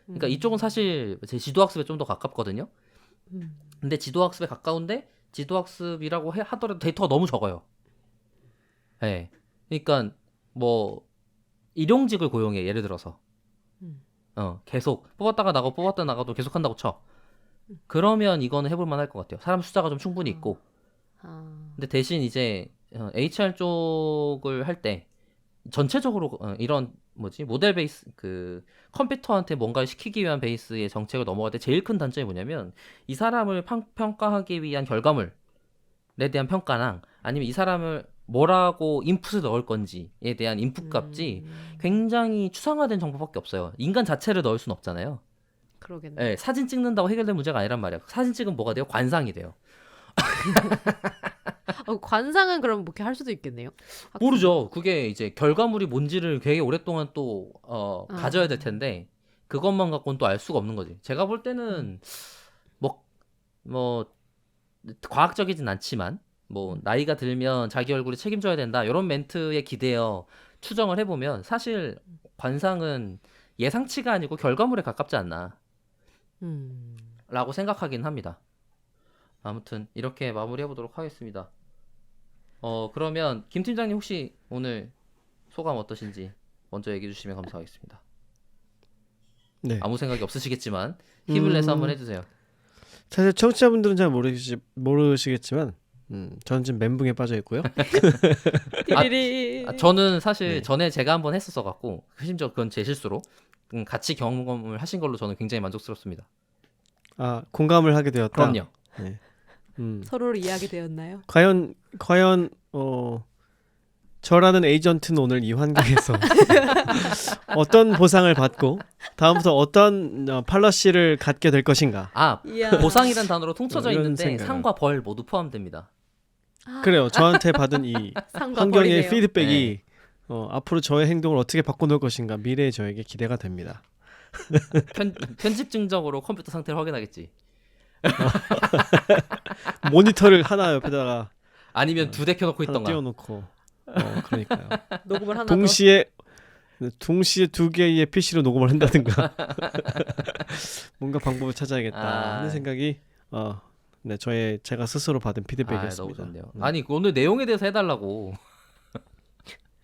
그러니까 이쪽은 사실 제 지도학습에 좀 더 가깝거든요. 근데 지도학습에 가까운데 지도학습이라고 하더라도 데이터가 너무 적어요. 네. 그러니까 뭐 일용직을 고용해 예를 들어서 계속 뽑았다가 나가도 계속 한다고 쳐. 그러면 이거는 해볼 만할 것 같아요. 사람 숫자가 좀 충분히 있고. 근데 대신 이제 HR 쪽을 할 때 전체적으로 이런 모델 베이스 그 컴퓨터한테 뭔가를 시키기 위한 베이스의 정책을 넘어갈 때 제일 큰 단점이 뭐냐면 이 사람을 평가하기 위한 결과물에 대한 평가랑 아니면 이 사람을 뭐라고 인풋을 넣을 건지에 대한 인풋 값이 굉장히 추상화된 정보밖에 없어요. 인간 자체를 넣을 수는 없잖아요. 그러겠네. 네, 사진 찍는다고 해결될 문제가 아니란 말이야. 사진 찍으면 뭐가 돼요? 관상이 돼요. 관상은 그럼 뭐 이렇게 할 수도 있겠네요. 모르죠. 그게 이제 결과물이 뭔지를 되게 오랫동안 또 가져야 될 텐데 그것만 갖고는 또 알 수가 없는 거지. 제가 볼 때는 뭐 과학적이진 않지만 뭐 나이가 들면 자기 얼굴이 책임져야 된다 이런 멘트에 기대어 추정을 해보면 사실 관상은 예상치가 아니고 결과물에 가깝지 않나 음. 라고 생각하긴 합니다. 아무튼 이렇게 마무리해 보도록 하겠습니다. 그러면 김 팀장님 혹시 오늘 소감 어떠신지 먼저 얘기해 주시면 감사하겠습니다. 네. 아무 생각이 없으시겠지만 힘을 내서 한번 음, 해주세요. 사실 청취자분들은 잘 모르시겠지만 저는 지금 멘붕에 빠져 있고요. 띠리리. 저는 사실 네. 전에 제가 한번 했었어 갖고 심지어 그건 제 실수로 같이 경험을 하신 걸로 저는 굉장히 만족스럽습니다. 아, 공감을 하게 되었다. 그럼요. 네. 서로를 이해하게 되었나요? 과연 저라는 에이전트는 오늘 이 환경에서 어떤 보상을 받고 다음부터 어떤 팔러시를 갖게 될 것인가. 이야. 보상이란 단어로 통쳐져 이런 있는데 생각을. 상과 벌 모두 포함됩니다. 그래요. 저한테 받은 이 상과 환경의 벌이네요. 피드백이 앞으로 저의 행동을 어떻게 바꿔놓을 것인가 미래의 저에게 기대가 됩니다. 편집증적으로 컴퓨터 상태를 확인하겠지. 모니터를 하나 옆에다가 아니면 두 대 켜놓고 하나 있던가. 띄워놓고 그러니까요. 녹음을 하나 동시에 두 개의 PC로 녹음을 한다든가 뭔가 방법을 찾아야겠다 아. 하는 생각이 네, 제가 스스로 받은 너무 피드백이었습니다. 좋네요. 아니 오늘 내용에 대해서 해달라고.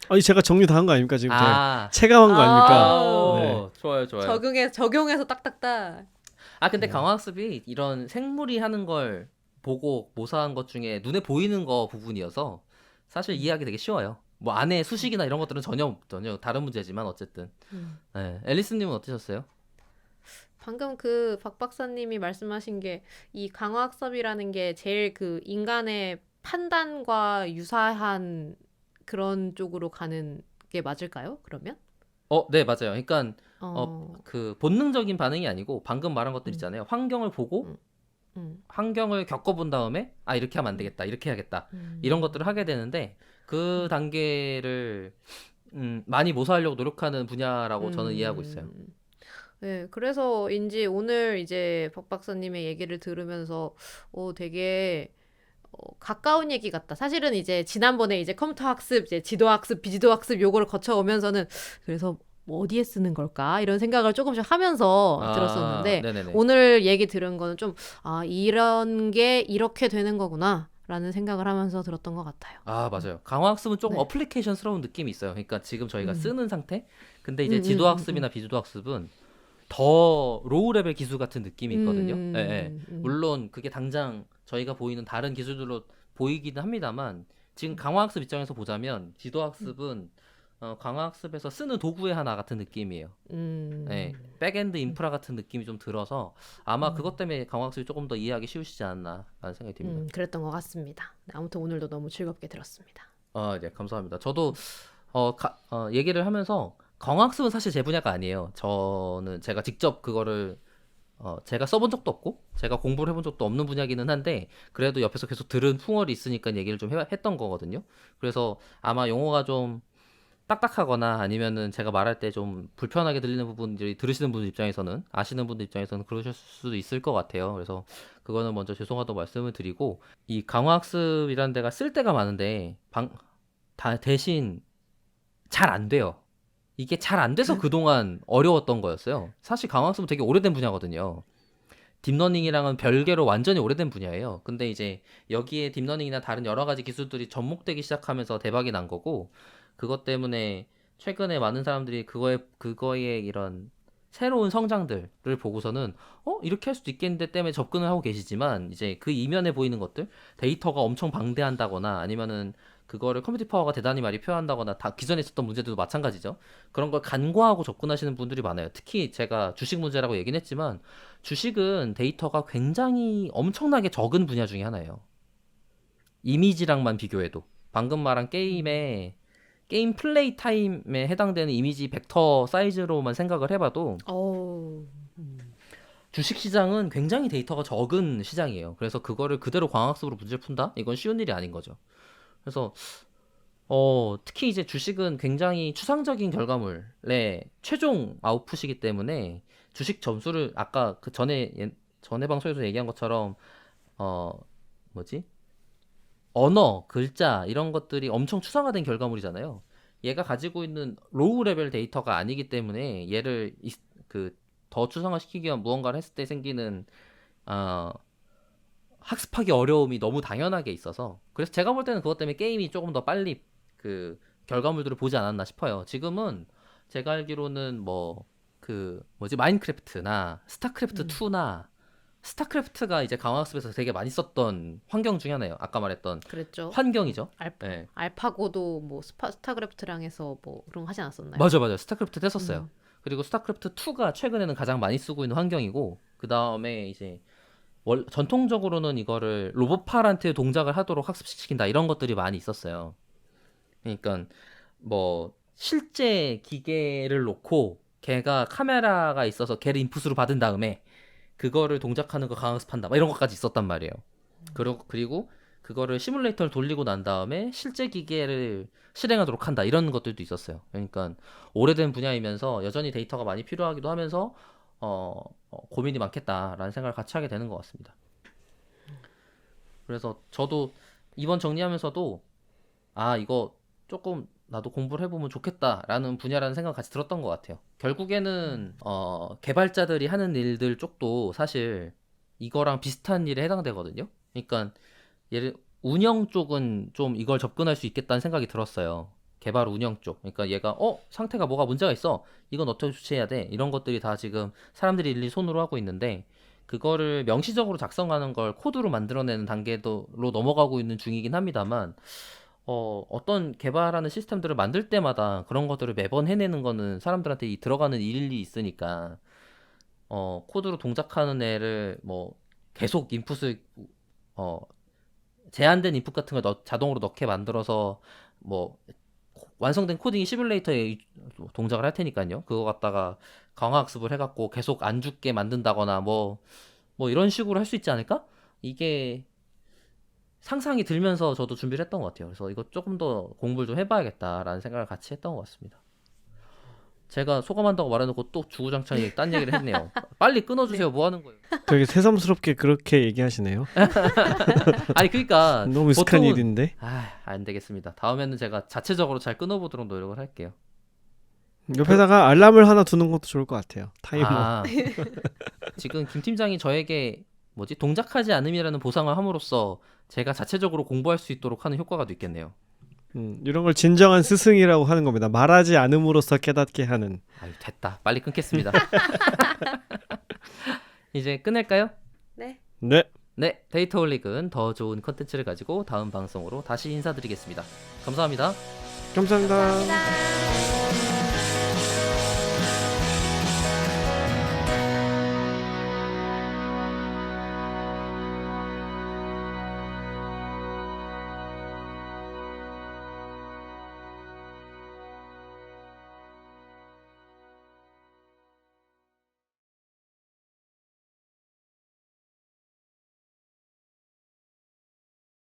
아니 제가 정리 다 한 거 아닙니까 지금? 제가 아, 체감한 거 아닙니까? 아. 네. 좋아요. 적용해서 딱딱딱. 근데 네. 강화학습이 이런 생물이 하는 걸 보고 모사한 것 중에 눈에 보이는 거 부분이어서 사실 이해하기 되게 쉬워요. 뭐 안에 수식이나 이런 것들은 전혀 다른 문제지만 어쨌든. 네. 앨리스님은 어떠셨어요? 방금 그 박 박사님이 말씀하신 게 이 강화학습이라는 게 제일 그 인간의 판단과 유사한 그런 쪽으로 가는 게 맞을까요? 그러면? 네 맞아요. 그러니까 어. 그 본능적인 반응이 아니고 방금 말한 것들 음. 있잖아요. 환경을 보고 음. 환경을 겪어본 다음에 이렇게 하면 안 되겠다, 이렇게 해야겠다 이런 것들을 하게 되는데 그 단계를 많이 모사하려고 노력하는 분야라고 저는 이해하고 있어요. 네, 그래서인지 오늘 이제 박 박사님의 얘기를 들으면서 되게 가까운 얘기 같다. 사실은 이제 지난번에 이제 컴퓨터 학습, 이제 지도 학습, 비지도 학습 요거를 거쳐오면서는 그래서 뭐 어디에 쓰는 걸까? 이런 생각을 조금씩 하면서 들었었는데 네네네. 오늘 얘기 들은 거는 좀 이런 게 이렇게 되는 거구나 라는 생각을 하면서 들었던 것 같아요. 맞아요. 강화학습은 조금 네. 어플리케이션스러운 느낌이 있어요. 그러니까 지금 저희가 음. 쓰는 상태. 근데 이제 음, 지도학습이나 비지도학습은 더 로우 레벨 기술 같은 느낌이 있거든요. 예. 물론 그게 당장 저희가 보이는 다른 기술들로 보이기는 합니다만 지금 강화학습 입장에서 보자면 지도학습은 강화학습에서 쓰는 도구의 하나 같은 느낌이에요. 네, 백엔드 인프라 같은 느낌이 좀 들어서 아마 그것 때문에 강화학습이 조금 더 이해하기 쉬우시지 않나라는 생각이 듭니다. 그랬던 것 같습니다. 네, 아무튼 오늘도 너무 즐겁게 들었습니다. 네, 감사합니다. 저도 얘기를 하면서 강화학습은 사실 제 분야가 아니에요. 저는 제가 직접 그거를 제가 써본 적도 없고 제가 공부를 해본 적도 없는 분야기는 한데 그래도 옆에서 계속 들은 풍월이 있으니까 얘기를 좀 했던 거거든요. 그래서 아마 용어가 좀 딱딱하거나 아니면은 제가 말할 때 좀 불편하게 들리는 부분들이 들으시는 분들 입장에서는 아시는 분들 입장에서는 그러실 수도 있을 것 같아요. 그래서 그거는 먼저 죄송하다고 말씀을 드리고 이 강화학습이라는 데가 쓸 데가 많은데 대신 잘 안 돼요. 이게 잘 안 돼서 그동안 어려웠던 거였어요. 사실 강화학습은 되게 오래된 분야거든요. 딥러닝이랑은 별개로 완전히 오래된 분야예요. 근데 이제 여기에 딥러닝이나 다른 여러 가지 기술들이 접목되기 시작하면서 대박이 난 거고 그것 때문에 최근에 많은 사람들이 그거의 이런 새로운 성장들을 보고서는 이렇게 할 수도 있겠는데 때문에 접근을 하고 계시지만 이제 그 이면에 보이는 것들 데이터가 엄청 방대한다거나 아니면은 그거를 컴퓨팅 파워가 대단히 많이 표현한다거나 다 기존에 있었던 문제들도 마찬가지죠. 그런 걸 간과하고 접근하시는 분들이 많아요. 특히 제가 주식 문제라고 얘기는 했지만 주식은 데이터가 굉장히 엄청나게 적은 분야 중에 하나예요. 이미지랑만 비교해도 방금 말한 게임 플레이 타임에 해당되는 이미지 벡터 사이즈로만 생각을 해봐도 주식시장은 굉장히 데이터가 적은 시장이에요. 그래서 그거를 그대로 광학습으로 문제를 푼다? 이건 쉬운 일이 아닌 거죠. 그래서 특히 이제 주식은 굉장히 추상적인 결과물의 최종 아웃풋이기 때문에 주식 점수를 아까 그 전에 방송에서 얘기한 것처럼 뭐지? 언어, 글자 이런 것들이 엄청 추상화된 결과물이잖아요. 얘가 가지고 있는 로우 레벨 데이터가 아니기 때문에 얘를 더 추상화시키기 위한 무언가를 했을 때 생기는 학습하기 어려움이 너무 당연하게 있어서 그래서 제가 볼 때는 그것 때문에 게임이 조금 더 빨리 그 결과물들을 보지 않았나 싶어요. 지금은 제가 알기로는 마인크래프트나 스타크래프트 2나 스타크래프트가 이제 강화학습에서 되게 많이 썼던 환경 중에 하나예요. 아까 말했던 그랬죠. 환경이죠. 네. 알파고도 뭐 스타크래프트랑 해서 뭐 그런 거 하지 않았었나요? 맞아요. 스타크래프트 했었어요. 그리고 스타크래프트 2가 최근에는 가장 많이 쓰고 있는 환경이고 그 다음에 이제 전통적으로는 이거를 로봇팔한테 동작을 하도록 학습시킨다 이런 것들이 많이 있었어요. 그러니까 뭐 실제 기계를 놓고 걔가 카메라가 있어서 걔를 인풋으로 받은 다음에 그거를 동작하는 거 강학습한다 막 이런 것까지 있었단 말이에요. 그리고 그거를 시뮬레이터를 돌리고 난 다음에 실제 기계를 실행하도록 한다 이런 것들도 있었어요. 그러니까 오래된 분야이면서 여전히 데이터가 많이 필요하기도 하면서 고민이 많겠다라는 생각을 같이 하게 되는 것 같습니다. 그래서 저도 이번 정리하면서도 이거 조금 나도 공부를 해보면 좋겠다라는 분야라는 생각 같이 들었던 것 같아요. 결국에는 개발자들이 하는 일들 쪽도 사실 이거랑 비슷한 일에 해당되거든요. 그러니까 운영 쪽은 좀 이걸 접근할 수 있겠다는 생각이 들었어요. 개발 운영 쪽. 그러니까 얘가 상태가 뭐가 문제가 있어. 이건 어떻게 조치해야 돼. 이런 것들이 다 지금 사람들이 일일이 손으로 하고 있는데 그거를 명시적으로 작성하는 걸 코드로 만들어내는 단계로 넘어가고 있는 중이긴 합니다만 어떤 개발하는 시스템들을 만들 때마다 그런 것들을 매번 해내는 거는 사람들한테 들어가는 일이 있으니까 코드로 동작하는 애를 뭐 계속 인풋을 제한된 인풋 같은 걸 자동으로 넣게 만들어서 뭐 완성된 코딩이 시뮬레이터에 동작을 할 테니까요. 그거 갖다가 강화학습을 해갖고 계속 안 죽게 만든다거나 뭐 이런 식으로 할 수 있지 않을까? 이게 상상이 들면서 저도 준비를 했던 것 같아요. 그래서 이거 조금 더 공부를 좀 해봐야겠다라는 생각을 같이 했던 것 같습니다. 제가 소감한다고 말해놓고 또 주구장창 딴 얘기를 했네요. 빨리 끊어주세요. 뭐 하는 거예요? 되게 새삼스럽게 그렇게 얘기하시네요. 아니 그러니까 너무 익숙한 보통은 일인데. 안 되겠습니다. 다음에는 제가 자체적으로 잘 끊어보도록 노력을 할게요. 옆에다가 알람을 하나 두는 것도 좋을 것 같아요. 타이머. 지금 김 팀장이 저에게 동작하지 않음이라는 보상을 함으로써 제가 자체적으로 공부할 수 있도록 하는 효과가 있겠네요. 이런 걸 진정한 스승이라고 하는 겁니다. 말하지 않음으로써 깨닫게 하는. 아유 됐다. 빨리 끊겠습니다. 이제 끝낼까요? 네. 네. 데이터 홀릭은 더 좋은 컨텐츠를 가지고 다음 방송으로 다시 인사드리겠습니다. 감사합니다. 감사합니다. 감사합니다.